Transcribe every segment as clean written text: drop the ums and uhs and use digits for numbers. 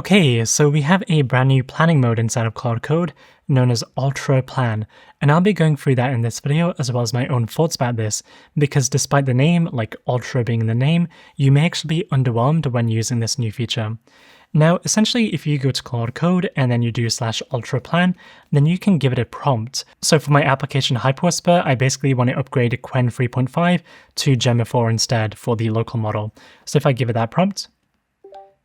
Okay, so we have a brand new planning mode inside of Claude Code known as Ultra Plan, and I'll be going through that in this video as well as my own thoughts about this, because despite the name, like Ultra being in the name, you may actually be underwhelmed when using this new feature. Now, essentially, if you go to Claude Code and then you do /Ultra Plan, then you can give it a prompt. So for my application HyperWhisper, I basically want to upgrade Qwen 3.5 to Gemma 4 instead for the local model. So if I give it that prompt,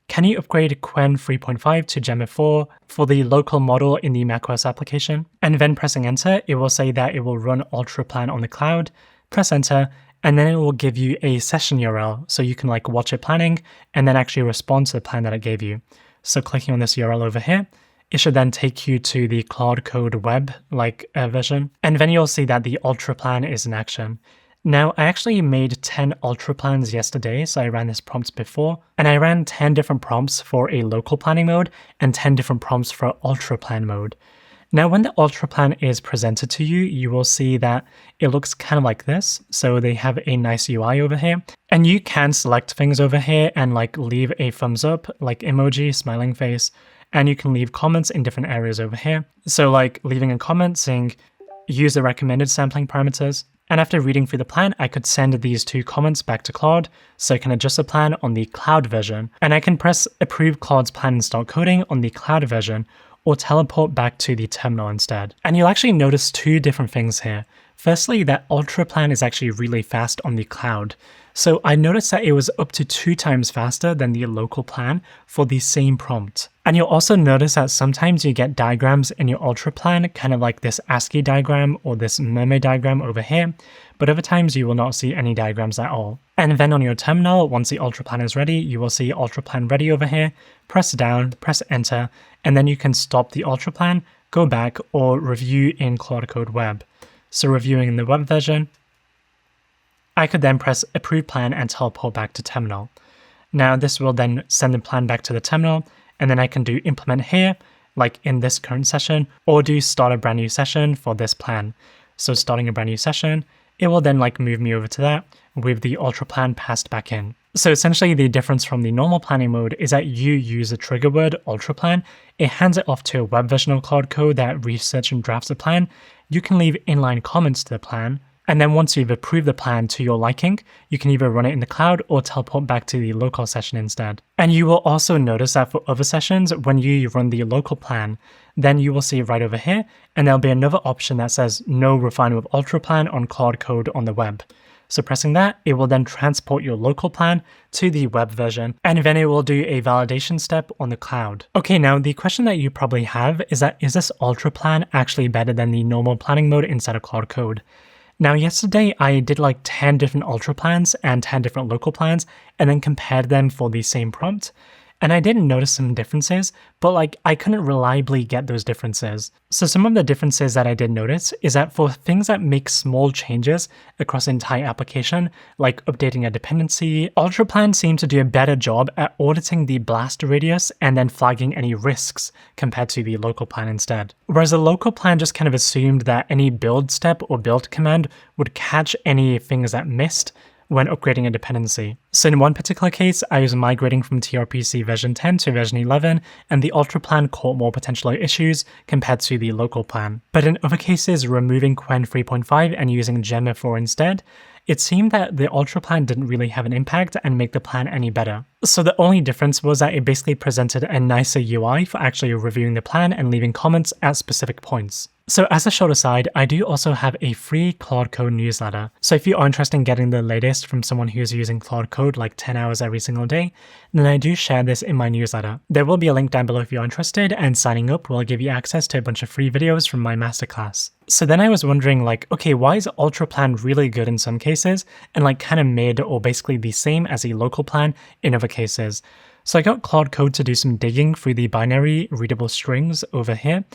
can you upgrade Qwen 3.5 to Gemma 4 for the local model in the macOS application? And then pressing enter, it will say that it will run Ultra Plan on the cloud. Press enter, and then it will give you a session URL, so you can like watch it planning and then actually respond to the plan that it gave you. So clicking on this URL over here, it should then take you to the Claude Code web version, and then you'll see that the Ultra Plan is in action. Now, I actually made 10 Ultra Plans yesterday, so I ran this prompt before, and I ran 10 different prompts for a local planning mode and 10 different prompts for Ultra Plan mode. Now, when the Ultra Plan is presented to you, you will see that it looks kind of like this. So they have a nice UI over here, and you can select things over here and like leave a thumbs up, like emoji, smiling face, and you can leave comments in different areas over here. So like leaving a comment saying, use the recommended sampling parameters. And after reading through the plan, I could send these two comments back to Claude, so I can adjust the plan on the cloud version. And I can press approve Claude's plan and start coding on the cloud version, or teleport back to the terminal instead. And you'll actually notice two different things here. Firstly, that Ultra Plan is actually really fast on the cloud. So I noticed that it was up to 2 times faster than the local plan for the same prompt. And you'll also notice that sometimes you get diagrams in your Ultra Plan, kind of like this ASCII diagram or this mermaid diagram over here, but other times you will not see any diagrams at all. And then on your terminal, once the Ultra Plan is ready, you will see Ultra Plan ready over here, press down, press enter, and then you can stop the Ultra Plan, go back, or review in Claude Code Web. So reviewing in the web version, I could then press approve plan and teleport back to terminal. Now this will then send the plan back to the terminal, and then I can do implement here, like in this current session, or do start a brand new session for this plan. So starting a brand new session, it will then like move me over to that with the Ultra Plan passed back in. So essentially the difference from the normal planning mode is that you use the trigger word Ultra Plan, it hands it off to a web version of Claude Code that researches and drafts the plan. You can leave inline comments to the plan, and then once you've approved the plan to your liking, you can either run it in the cloud or teleport back to the local session instead. And you will also notice that for other sessions, when you run the local plan, then you will see right over here, and there'll be another option that says no refinement with Ultra Plan on Claude Code on the web. So pressing that, it will then transport your local plan to the web version, and then it will do a validation step on the cloud. Okay, now the question that you probably have is that, is this Ultra Plan actually better than the normal planning mode inside of Claude Code? Now yesterday I did like 10 different Ultra Plans and 10 different local plans and then compared them for the same prompt. And I did notice some differences, but like I couldn't reliably get those differences. So some of the differences that I did notice is that for things that make small changes across the entire application, like updating a dependency, Ultra Plan seemed to do a better job at auditing the blast radius and then flagging any risks compared to the local plan instead. Whereas the local plan just kind of assumed that any build step or build command would catch any things that missed when upgrading a dependency. So in one particular case, I was migrating from TRPC version 10 to version 11, and the Ultra Plan caught more potential issues compared to the local plan. But in other cases, removing Qwen 3.5 and using Gemma 4 instead, it seemed that the Ultra Plan didn't really have an impact and make the plan any better. So the only difference was that it basically presented a nicer UI for actually reviewing the plan and leaving comments at specific points. So as a short aside, I do also have a free Claude Code newsletter. So if you are interested in getting the latest from someone who's using Claude Code like 10 hours every single day, then I do share this in my newsletter. There will be a link down below if you're interested, and signing up will give you access to a bunch of free videos from my masterclass. So then I was wondering like, okay, why is Ultra Plan really good in some cases and like kind of mid or basically the same as a local plan in other cases? So I got Claude Code to do some digging through the binary readable strings over here.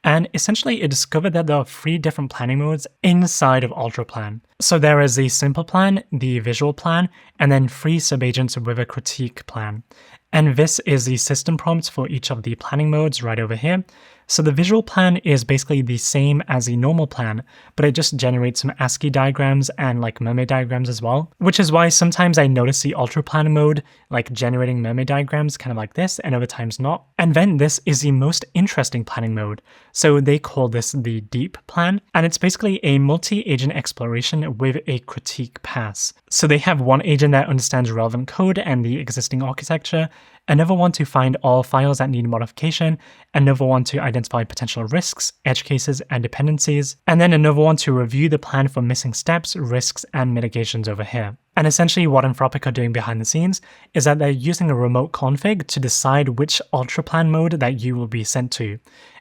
And essentially it discovered that there are 3 different planning modes inside of Ultra Plan. So there is the simple plan, the visual plan, and then 3 subagents with a critique plan. And this is the system prompt for each of the planning modes right over here. So the visual plan is basically the same as the normal plan, but it just generates some ASCII diagrams and like mermaid diagrams as well, which is why sometimes I notice the ultra plan mode like generating mermaid diagrams kind of like this, and other times not. And then this is the most interesting planning mode. So they call this the deep plan, and it's basically a multi-agent exploration with a critique pass. So they have one agent that understands relevant code and the existing architecture, another one to find all files that need modification, another one to identify potential risks, edge cases, and dependencies, and then another one to review the plan for missing steps, risks, and mitigations over here. And essentially what Anthropic are doing behind the scenes is that they're using a remote config to decide which ultra plan mode that you will be sent to.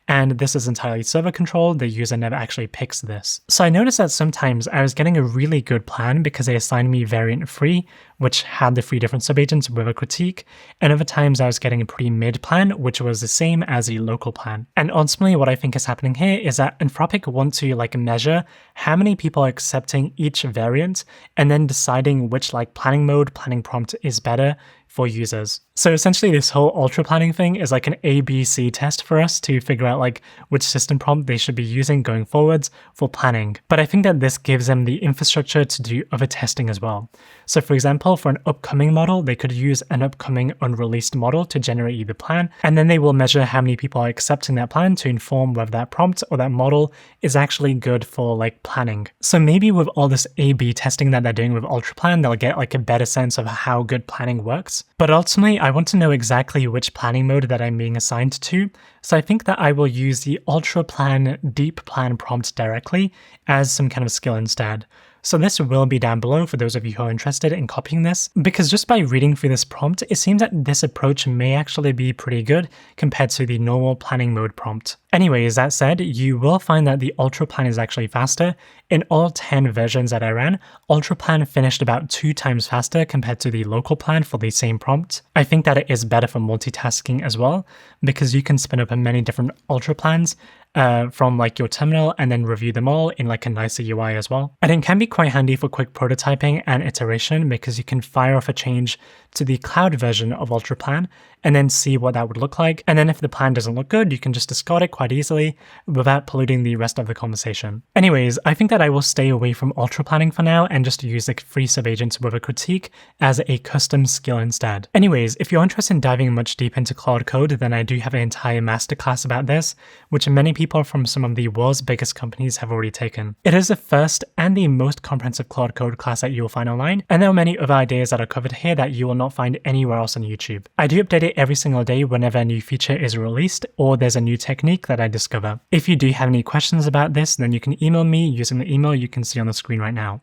And this is entirely server controlled, the user never actually picks this. So I noticed that sometimes I was getting a really good plan because they assigned me variant 3, which had the 3 different subagents with a critique, and other times I was getting a pretty mid plan, which was the same as a local plan. And ultimately what I think is happening here is that Anthropic want to like measure how many people are accepting each variant and then deciding which like planning mode, planning prompt is better for users. So essentially this whole ultra planning thing is like an ABC test for us to figure out like which system prompt they should be using going forwards for planning. But I think that this gives them the infrastructure to do other testing as well. So for example, for an upcoming model, they could use an upcoming unreleased model to generate either plan, and then they will measure how many people are accepting that plan to inform whether that prompt or that model is actually good for like planning. So maybe with all this A/B testing that they're doing with ultra plan, they'll get like a better sense of how good planning works. But ultimately, I want to know exactly which planning mode that I'm being assigned to, so I think that I will use the ultra plan deep plan prompt directly as some kind of skill instead. So this will be down below for those of you who are interested in copying this, because just by reading through this prompt, it seems that this approach may actually be pretty good compared to the normal planning mode prompt. Anyways, that said, you will find that the ultra plan is actually faster. In all 10 versions that I ran, ultra plan finished about 2 times faster compared to the local plan for the same prompt. I think that it is better for multitasking as well, because you can spin up many different ultra plans from like your terminal and then review them all in like a nicer UI as well. And it can be quite handy for quick prototyping and iteration because you can fire off a change to the cloud version of ultra plan and then see what that would look like. And then if the plan doesn't look good, you can just discard it quite easily without polluting the rest of the conversation. Anyways, I think that I will stay away from ultra planning for now and just use the free subagents with a critique as a custom skill instead. Anyways, if you're interested in diving much deeper into Claude Code, then I do have an entire masterclass about this, which many people from some of the world's biggest companies have already taken. It is the first and the most comprehensive Claude Code class that you will find online, and there are many other ideas that are covered here that you will not find anywhere else on YouTube. I do update it every single day whenever a new feature is released or there's a new technique that I discover. If you do have any questions about this, then you can email me using the email you can see on the screen right now.